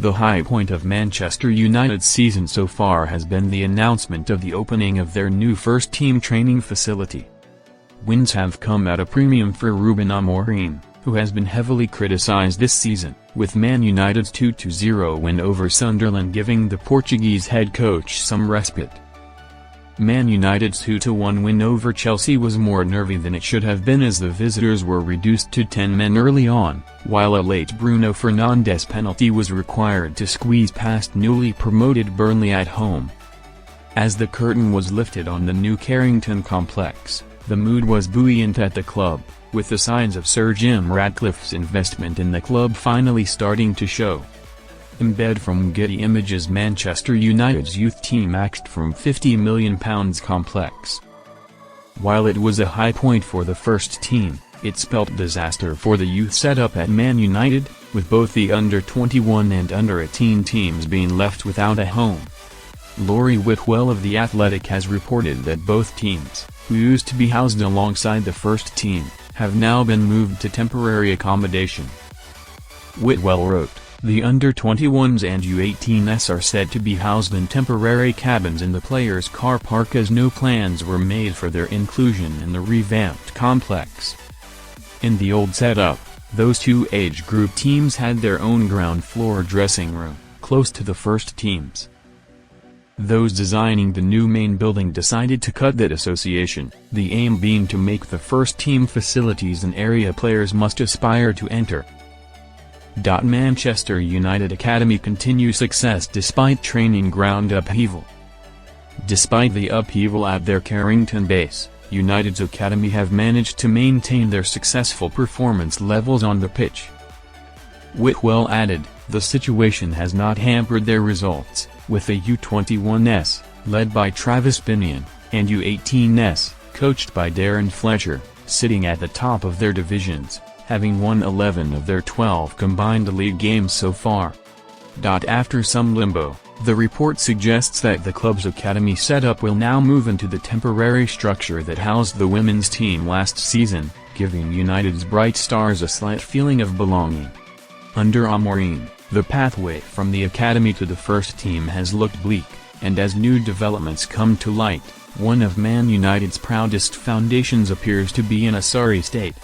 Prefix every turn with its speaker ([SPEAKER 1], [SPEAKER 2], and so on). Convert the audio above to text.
[SPEAKER 1] The high point of Manchester United's season so far has been the announcement of the opening of their new first-team training facility. Wins have come at a premium for Ruben Amorim, who has been heavily criticised this season, with Man United's 2-0 win over Sunderland giving the Portuguese head coach some respite. Man United's 2-1 win over Chelsea was more nervy than it should have been as the visitors were reduced to 10 men early on, while a late Bruno Fernandes penalty was required to squeeze past newly promoted Burnley at home. As the curtain was lifted on the new Carrington complex, the mood was buoyant at the club, with the signs of Sir Jim Ratcliffe's investment in the club finally starting to show. Embed from Getty Images. Manchester United's youth team axed from £50 million complex. While it was a high point for the first team, it spelt disaster for the youth setup at Man United, with both the under-21 and under-18 teams being left without a home. Laurie Whitwell of The Athletic has reported that both teams, who used to be housed alongside the first team, have now been moved to temporary accommodation. Whitwell wrote, "The under-21s and U18s are said to be housed in temporary cabins in the players' car park as no plans were made for their inclusion in the revamped complex." In the old setup, those two age group teams had their own ground floor dressing room, close to the first teams. Those designing the new main building decided to cut that association, the aim being to make the first team facilities an area players must aspire to enter. Manchester United Academy continue success despite training ground upheaval. Despite the upheaval at their Carrington base, United's academy have managed to maintain their successful performance levels on the pitch. Whitwell added, "The situation has not hampered their results, with the U21s, led by Travis Binion, and U18s, coached by Darren Fletcher, sitting at the top of their divisions, having won 11 of their 12 combined league games so far." After some limbo, the report suggests that the club's academy setup will now move into the temporary structure that housed the women's team last season, giving United's bright stars a slight feeling of belonging. Under Amorim, the pathway from the academy to the first team has looked bleak, and as new developments come to light, one of Man United's proudest foundations appears to be in a sorry state.